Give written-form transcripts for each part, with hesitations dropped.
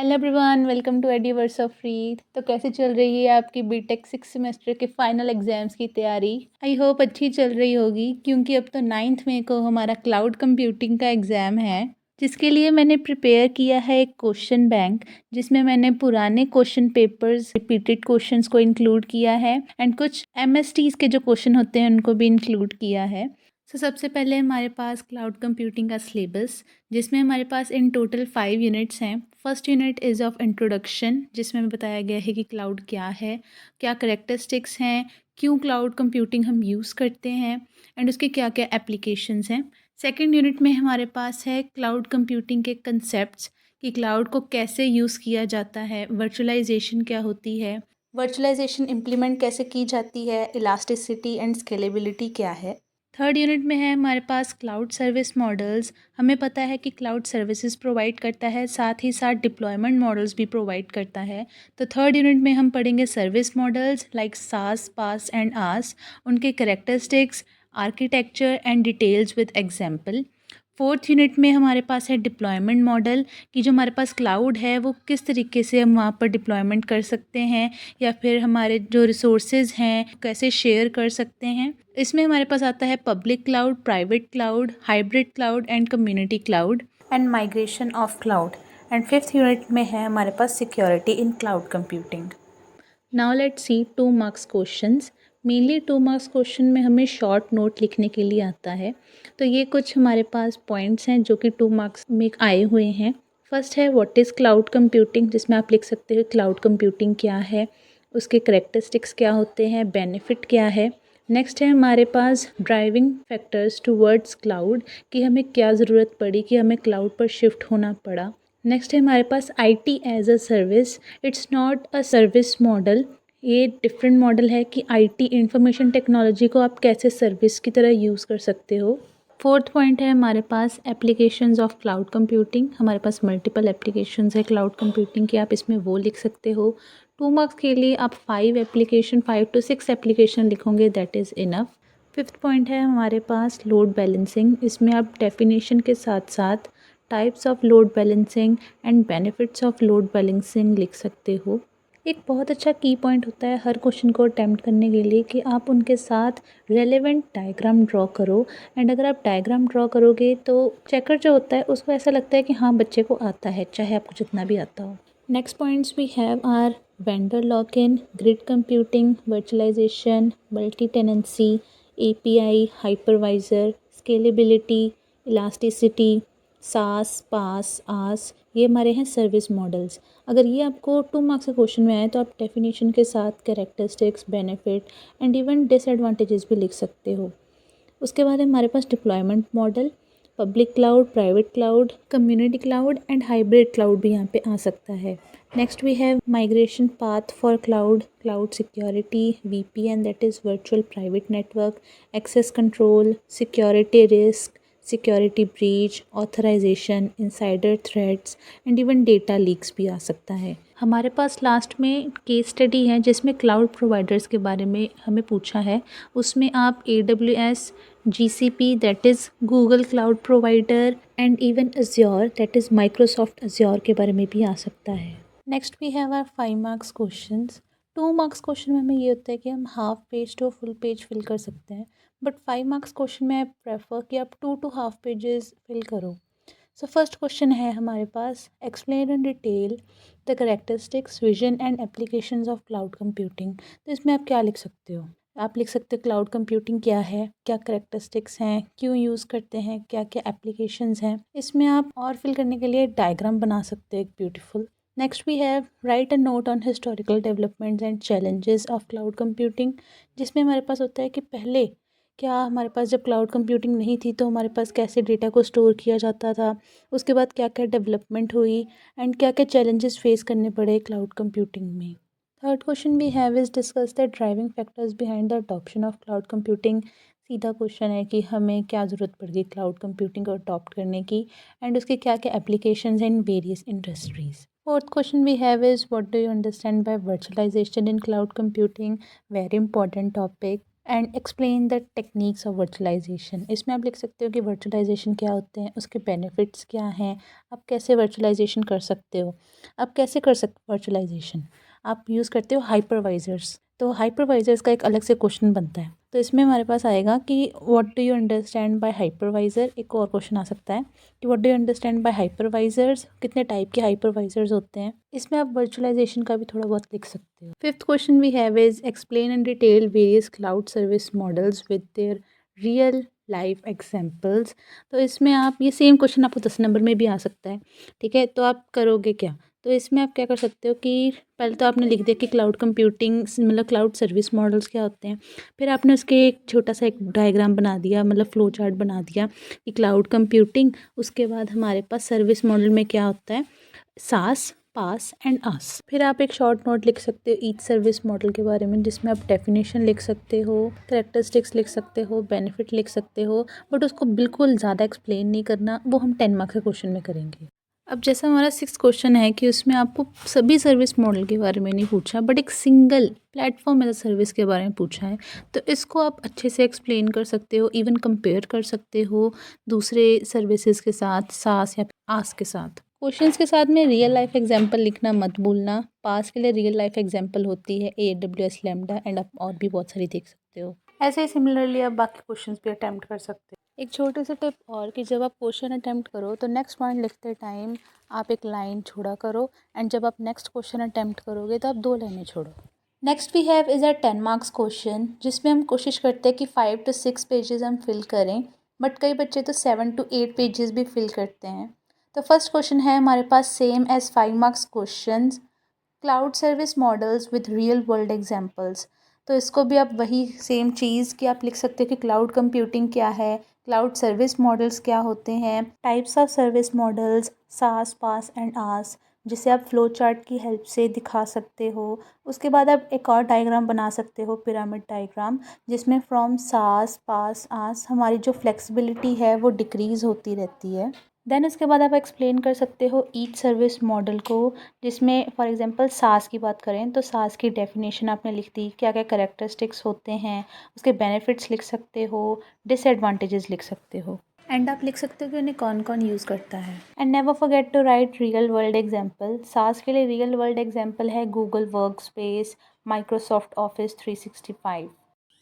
Hello everyone, welcome to Ediverse of free. तो कैसे चल रही है आपकी बीटेक 6 सेमेस्टर के फाइनल एग्जाम्स की तैयारी? आई होप अच्छी चल रही होगी, क्योंकि अब तो 9 मई को हमारा क्लाउड कंप्यूटिंग का एग्ज़ाम है, जिसके लिए मैंने प्रिपेयर किया है एक क्वेश्चन बैंक, जिसमें मैंने पुराने क्वेश्चन पेपर्स, रिपीटेड क्वेश्चंस को इंक्लूड किया है एंड कुछ एमएसटीज़ के जो क्वेश्चन होते हैं उनको भी इंक्लूड किया है। सबसे पहले हमारे पास क्लाउड कंप्यूटिंग का सिलेबस, जिसमें हमारे पास इन टोटल 5 यूनिट्स हैं। First unit is of introduction, जिसमें हमें बताया गया है कि क्लाउड क्या है, क्या करेक्टरिस्टिक्स हैं, क्यों क्लाउड कंप्यूटिंग हम यूज़ करते हैं एंड उसके क्या क्या एप्लीकेशंस हैं। सेकंड यूनिट में हमारे पास है क्लाउड कंप्यूटिंग के कंसेप्ट्स, कि क्लाउड को कैसे यूज़ किया जाता है, वर्चुअलाइजेशन क्या होती है, वर्चुअलाइजेशन इम्प्लीमेंट कैसे की जाती है, इलास्टिसिटी एंड स्केलेबिलिटी क्या है। थर्ड यूनिट में है हमारे पास क्लाउड सर्विस मॉडल्स। हमें पता है कि क्लाउड सर्विसेज प्रोवाइड करता है, साथ ही साथ डिप्लॉयमेंट मॉडल्स भी प्रोवाइड करता है। तो थर्ड यूनिट में हम पढ़ेंगे सर्विस मॉडल्स लाइक सास, पास एंड आस, उनके characteristics, architecture and details with example. Fourth unit में हमारे पास है डिप्लॉयमेंट मॉडल, कि जो हमारे पास क्लाउड है वो किस तरीके से हम वहाँ पर डिप्लॉयमेंट कर सकते हैं, या फिर हमारे जो रिसोर्सेज हैं कैसे शेयर कर सकते हैं। इसमें हमारे पास आता है public cloud, private cloud, hybrid cloud and community cloud and migration of cloud. And fifth unit में है हमारे पास security in cloud computing. Now let's see 2 marks questions. Mainly 2 marks question में हमें शॉर्ट नोट लिखने के लिए आता है। तो ये कुछ हमारे पास पॉइंट्स हैं जो कि 2 मार्क्स में आए हुए हैं। फर्स्ट है व्हाट इज़ क्लाउड कंप्यूटिंग, जिसमें आप लिख सकते हो क्लाउड कंप्यूटिंग क्या है, उसके करेक्टरिस्टिक्स क्या होते हैं, बेनिफिट क्या है। नेक्स्ट है हमारे पास ड्राइविंग फैक्टर्स टूवर्ड्स क्लाउड, कि हमें क्या ज़रूरत पड़ी कि हमें क्लाउड पर शिफ्ट होना पड़ा। नेक्स्ट है हमारे पास IT as a service, it's not a service model. ये डिफरेंट मॉडल है कि आईटी इंफॉर्मेशन टेक्नोलॉजी को आप कैसे सर्विस की तरह यूज़ कर सकते हो। फोर्थ पॉइंट है हमारे पास एप्लीकेशंस ऑफ क्लाउड कंप्यूटिंग। हमारे पास मल्टीपल एप्लीकेशंस है क्लाउड कंप्यूटिंग की, आप इसमें वो लिख सकते हो। 2 मार्क्स के लिए आप 5 to 6 एप्लीकेशन लिखोगे, that is enough. Fifth point है हमारे पास लोड बैलेंसिंग। इसमें आप डेफिनेशन के साथ साथ types of load balancing and benefits of load balancing लिख सकते हो। एक बहुत अच्छा की पॉइंट होता है हर क्वेश्चन को अटैम्प्ट करने के लिए, कि आप उनके साथ रेलेवेंट डायग्राम ड्रॉ करो। एंड अगर आप डायग्राम ड्रॉ करोगे तो चेकर जो होता है उसको ऐसा लगता है कि हाँ बच्चे को आता है, चाहे आपको जितना भी आता हो। Next points we have are vendor lock in, grid computing, virtualisation, multi tenancy, API, hypervisor, scalability, elasticity, SaaS, PaaS, आस, ये हमारे हैं सर्विस मॉडल्स। अगर ये आपको 2 मार्क्स के क्वेश्चन में आए तो आप डेफिनेशन के साथ characteristics, benefit and even disadvantages भी लिख सकते हो। उसके बाद हमारे पास deployment model, public cloud, private cloud, community cloud and hybrid cloud भी यहाँ पे आ सकता है। Next we have migration path for cloud, cloud security, VPN that is virtual private network, access control, security risk, security breach, authorization, insider threats and even data leaks भी आ सकता है। हमारे पास लास्ट में केस स्टडी है जिसमें cloud providers के बारे में हमें पूछा है। उसमें आप AWS, GCP that is Google cloud provider and even Azure that is Microsoft Azure के बारे में भी आ सकता है। Next we have are 5 marks questions. 2 marks question में हमें ये होता है कि हम half page to full page fill कर सकते हैं, बट 5 मार्क्स क्वेश्चन में आई प्रेफर कि आप 2 to हाफ पेजेस फिल करो। सो फर्स्ट क्वेश्चन है हमारे पास, explain in detail the characteristics, vision and applications of cloud computing. तो इसमें आप क्या लिख सकते हो? आप लिख सकते हो क्लाउड कंप्यूटिंग क्या है, क्या करेक्टरिस्टिक्स हैं, क्यों यूज़ करते हैं, क्या क्या एप्लीकेशंस हैं। इसमें आप और फिल करने के लिए डायग्राम बना सकते हो एक beautiful. Next we have write a note on historical developments and challenges of cloud computing, जिसमें हमारे पास होता है कि पहले क्या हमारे पास जब क्लाउड कंप्यूटिंग नहीं थी तो हमारे पास कैसे डेटा को स्टोर किया जाता था, उसके बाद क्या क्या डेवलपमेंट हुई एंड क्या क्या चैलेंजेस फेस करने पड़े क्लाउड कंप्यूटिंग में। Third question we have is discuss the driving factors behind the adoption of cloud computing. सीधा क्वेश्चन है कि हमें क्या ज़रूरत पड़ गई क्लाउड कंप्यूटिंग को अडॉप्ट करने की एंड उसके क्या क्या applications in various industries. Fourth question we have is, what do you understand by virtualization in cloud computing? Very important topic. And explain the techniques of virtualization. इसमें आप लिख सकते हो कि वर्चुअलाइजेशन क्या होते हैं, उसके बेनिफिट्स क्या हैं, आप कैसे वर्चुअलाइजेशन कर सकते हो। आप कैसे कर सकते वर्चुअलाइजेशन, आप यूज़ करते हो हाइपरवाइजर्स। तो हाइपरवाइजर्स का एक अलग से क्वेश्चन बनता है, तो इसमें हमारे पास आएगा कि what do you understand by hypervisor. एक और क्वेश्चन आ सकता है कि what do you understand by hypervisors, कितने टाइप के हाइपरवाइजर्स होते हैं। इसमें आप वर्चुअलाइजेशन का भी थोड़ा बहुत लिख सकते हो। Fifth question we have is explain in detail various cloud service models with their real life examples. तो इसमें आप ये सेम क्वेश्चन आपको 10 नंबर में भी आ सकता है, ठीक है। तो आप करोगे क्या, तो इसमें आप क्या कर सकते हो कि पहले तो आपने लिख दिया कि क्लाउड कंप्यूटिंग मतलब क्लाउड सर्विस मॉडल्स क्या होते हैं। फिर आपने उसके एक छोटा सा एक डायग्राम बना दिया, मतलब फ्लो चार्ट बना दिया कि क्लाउड कंप्यूटिंग, उसके बाद हमारे पास सर्विस मॉडल में क्या होता है, सास, पास एंड आस। फिर आप एक शॉर्ट नोट लिख सकते हो ईच सर्विस मॉडल के बारे में, जिसमें आप डेफिनेशन लिख सकते हो, करेक्टरिस्टिक्स लिख सकते हो, बेनिफिट लिख सकते हो, बट उसको बिल्कुल ज़्यादा एक्सप्लेन नहीं करना, वो हम 10 मार्क्स के क्वेश्चन में करेंगे। अब जैसा हमारा 6th क्वेश्चन है कि उसमें आपको सभी सर्विस मॉडल के बारे में नहीं पूछा, बट एक single platform as a service के बारे में पूछा है, तो इसको आप अच्छे से एक्सप्लेन कर सकते हो, इवन कंपेयर कर सकते हो दूसरे सर्विसेज के साथ, सास या आस के साथ। क्वेश्चंस के साथ में रियल लाइफ एग्जांपल लिखना मत भूलना। पास के लिए रियल लाइफ एग्जांपल होती है AWS लैम्बडा, एंड आप और भी बहुत सारी देख सकते हो। ऐसे ही सिमिलरली आप बाकी क्वेश्चंस भी अटेम्प्ट कर सकते हो। एक छोटी सी टिप और कि जब आप क्वेश्चन अटेम्प्ट करो तो नेक्स्ट पॉइंट लिखते टाइम आप एक लाइन छोड़ा करो, एंड जब आप नेक्स्ट क्वेश्चन अटेम्प्ट करोगे तो आप 2 लाइनें छोड़ो। Next we have is a 10 marks question, जिसमें हम कोशिश करते हैं कि 5 to 6 पेजेस हम फिल करें, बट कई बच्चे तो 7 to 8 पेजेस भी फिल करते हैं। तो फर्स्ट क्वेश्चन है हमारे पास same as 5 marks question, cloud service models with real world examples. तो इसको भी आप वही सेम चीज़ कि आप लिख सकते हो कि क्लाउड कंप्यूटिंग क्या है, क्लाउड सर्विस मॉडल्स क्या होते हैं, टाइप्स ऑफ सर्विस मॉडल्स, सास, पास एंड आस, जिसे आप फ्लो चार्ट की हेल्प से दिखा सकते हो। उसके बाद आप एक और डायग्राम बना सकते हो, पिरामिड डायग्राम, जिसमें फ्रॉम सास, पास, आस हमारी जो फ्लेक्सिबिलिटी है वो डिक्रीज़ होती रहती है। देन उसके बाद आप एक्सप्लेन कर सकते हो ईच सर्विस मॉडल को, जिसमें फॉर एग्जांपल सास की बात करें तो सास की डेफिनेशन आपने लिख दी, क्या क्या करेक्टरिस्टिक्स होते हैं, उसके बेनिफिट्स लिख सकते हो, डिसएडवांटेजेस लिख सकते हो, एंड आप लिख सकते हो कि उन्हें कौन कौन यूज़ करता है। And never forget to write real world example. SaaS के लिए रियल वर्ल्ड एग्जाम्पल है Google Workspace, Microsoft Office 365।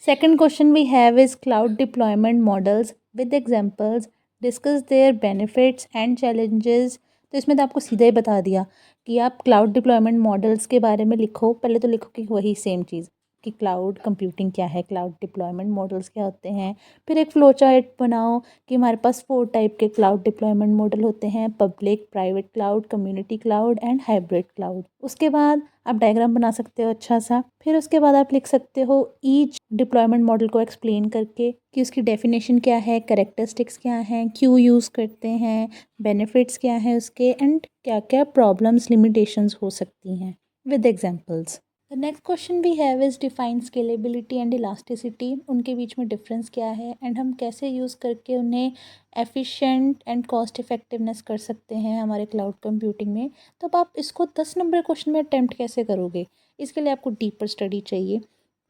Second question we have is cloud deployment models with examples, discuss their benefits and challenges। तो इसमें तो आपको सीधा ही बता दिया कि आप क्लाउड डिप्लॉयमेंट मॉडल्स के बारे में लिखो। पहले तो लिखो कि वही सेम चीज़ कि क्लाउड कंप्यूटिंग क्या है, क्लाउड डिप्लॉयमेंट मॉडल्स क्या होते हैं। फिर एक फ्लो चार्ट बनाओ कि हमारे पास 4 टाइप के क्लाउड डिप्लॉयमेंट मॉडल होते हैं, public, private cloud, community cloud and hybrid cloud. उसके बाद आप डायग्राम बना सकते हो अच्छा सा। फिर उसके बाद आप लिख सकते हो ईच डिप्लॉयमेंट मॉडल को एक्सप्लेन करके कि उसकी डेफिनेशन क्या है, करेक्टरिस्टिक्स क्या हैं, क्यों यूज़ करते हैं, बेनिफिट्स क्या हैं उसके, एंड क्या क्या प्रॉब्लम्स लिमिटेशंस हो सकती हैं with examples. The next question we have is define scalability and elasticity. उनके बीच में डिफरेंस क्या है एंड हम कैसे यूज़ करके उन्हें एफिशिएंट एंड कॉस्ट इफेक्टिवनेस कर सकते हैं हमारे क्लाउड कंप्यूटिंग में। तो अब आप इसको 10 नंबर क्वेश्चन में अटैम्प्ट कैसे करोगे, इसके लिए आपको डीपर स्टडी चाहिए।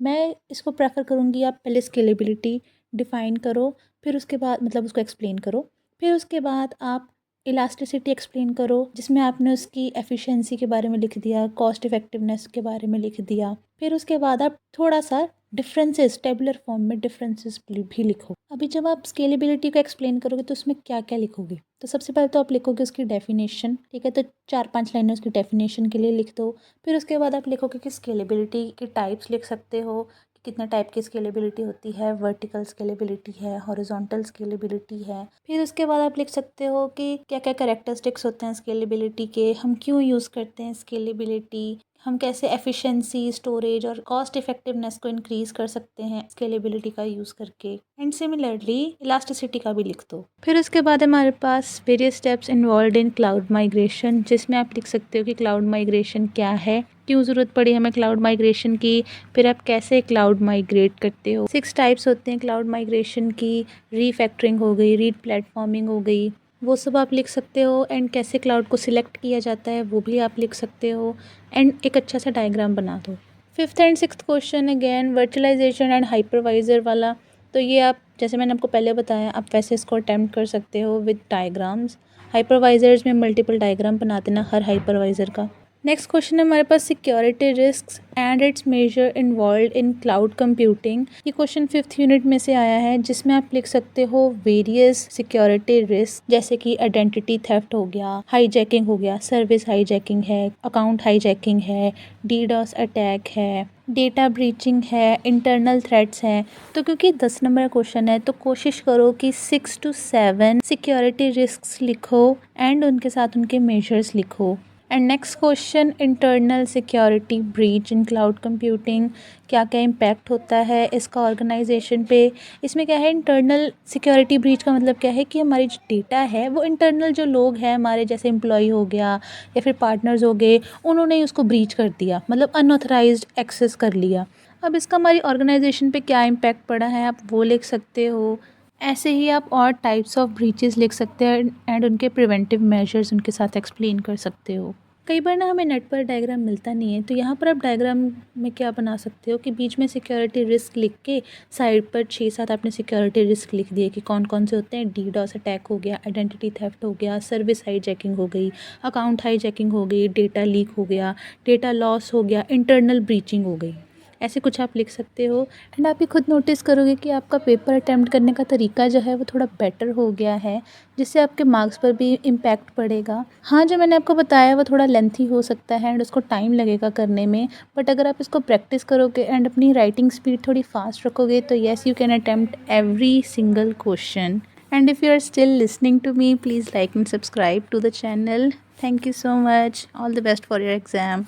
मैं इसको प्रेफर करूँगी आप पहले स्केलेबिलिटी डिफ़ाइन करो, फिर उसके बाद मतलब उसको एक्सप्लेन करो, फिर उसके बाद आप इलास्टिसिटी एक्सप्लेन करो, जिसमें आपने उसकी एफिशिएंसी के बारे में लिख दिया, कॉस्ट इफेक्टिवनेस के बारे में लिख दिया। फिर उसके बाद आप थोड़ा सा डिफरेंसेस टेबुलर फॉर्म में डिफरेंसेस भी लिखो। अभी जब आप स्केलेबिलिटी को एक्सप्लेन करोगे तो उसमें क्या क्या लिखोगे, तो सबसे पहले तो आप लिखोगे उसकी डेफिनेशन, ठीक है। तो 4-5 लाइनें उसकी डेफिनेशन के लिए लिख दो। फिर उसके बाद आप लिखोगे कि स्केलेबिलिटी के टाइप्स लिख सकते हो कि कितने टाइप की स्केलेबिलिटी होती है, वर्टिकल स्केलेबिलिटी है, हॉरिजॉन्टल स्केलेबिलिटी है। फिर उसके बाद आप लिख सकते हो कि क्या क्या कैरेक्टरिस्टिक्स होते हैं स्केलेबिलिटी के, हम क्यों यूज़ करते हैं स्केलेबिलिटी, हम कैसे एफिशिएंसी, स्टोरेज और कॉस्ट इफेक्टिवनेस को इंक्रीज कर सकते हैं स्केलेबिलिटी का यूज़ करके। एंड सिमिलरली इलास्टिसिटी का भी लिख दो। फिर उसके बाद हमारे पास various steps involve in cloud migration, जिसमें आप लिख सकते हो कि क्लाउड माइग्रेशन क्या है, क्यों ज़रूरत पड़ी हमें क्लाउड माइग्रेशन की, फिर आप कैसे क्लाउड माइग्रेट करते हो। 6 टाइप्स होते हैं क्लाउड माइग्रेशन की, रीफैक्टरिंग हो गई, री प्लेटफॉर्मिंग हो गई, वो सब आप लिख सकते हो। एंड कैसे क्लाउड को सिलेक्ट किया जाता है वो भी आप लिख सकते हो। एंड एक अच्छा सा डायग्राम बना दो। 5th and 6th question again virtualization and hypervisor वाला। तो ये आप जैसे मैंने आपको पहले बताया, आप वैसे इसको अटैम्प्ट कर सकते हो विद डायग्राम्स। हाइपरवाइजर्स में मल्टीपल डायग्राम बना देना हर हाइपरवाइजर का। नेक्स्ट क्वेश्चन है हमारे पास security risks and its major involve in cloud computing. ये क्वेश्चन 5th यूनिट में से आया है, जिसमें आप लिख सकते हो वेरियस सिक्योरिटी रिस्क, जैसे कि आइडेंटिटी थेफ्ट हो गया, हाईजैकिंग हो गया, सर्विस हाईजैकिंग है, अकाउंट हाईजैकिंग है, डीडॉस अटैक है, डेटा ब्रीचिंग है, इंटरनल थ्रेट्स हैं। तो क्योंकि 10 नंबर का क्वेश्चन है, तो कोशिश करो कि 6 to 7 सिक्योरिटी रिस्क्स लिखो एंड उनके साथ उनके मेजर्स लिखो। And next question internal security breach in cloud computing, क्या क्या इम्पैक्ट होता है इसका ऑर्गेनाइजेशन पे। इसमें क्या है, इंटरनल सिक्योरिटी ब्रीच का मतलब क्या है कि हमारी जो डेटा है वो इंटरनल जो लोग हैं हमारे, जैसे एम्प्लॉय हो गया या फिर पार्टनर्स हो गए, उन्होंने ही उसको ब्रीच कर दिया, मतलब अनऑथराइज्ड एक्सेस कर लिया। अब इसका हमारी ऑर्गेनाइजेशन पे क्या इम्पैक्ट पड़ा है आप वो लिख सकते हो। ऐसे ही आप और टाइप्स ऑफ ब्रीचेस लिख सकते हैं एंड उनके प्रिवेंटिव मेजर्स उनके साथ एक्सप्लेन कर सकते हो। कई बार ना हमें नेट पर डायग्राम मिलता नहीं है, तो यहाँ पर आप डायग्राम में क्या बना सकते हो कि बीच में सिक्योरिटी रिस्क लिख के साइड पर 6-7 आपने सिक्योरिटी रिस्क लिख दिए कि कौन कौन से होते हैं। डीडॉस अटैक हो गया, आइडेंटिटी थेफ्ट हो गया, सर्विस हाईजैकिंग हो गई, अकाउंट हाईजैकिंग हो गई, डेटा लीक हो गया, डेटा लॉस हो गया, इंटरनल ब्रीचिंग हो गई। ऐसे कुछ आप लिख सकते हो एंड आप ही खुद नोटिस करोगे कि आपका पेपर अटैम्प्ट करने का तरीका जो है वो थोड़ा बेटर हो गया है, जिससे आपके मार्क्स पर भी इम्पैक्ट पड़ेगा। हाँ, जो मैंने आपको बताया वो थोड़ा लेंथी हो सकता है एंड उसको टाइम लगेगा करने में, बट अगर आप इसको प्रैक्टिस करोगे एंड अपनी राइटिंग स्पीड थोड़ी फास्ट रखोगे तो yes you can attempt every single question. And if you are still listening to me, please like and subscribe to the channel. Thank you so much. All the best for your exam.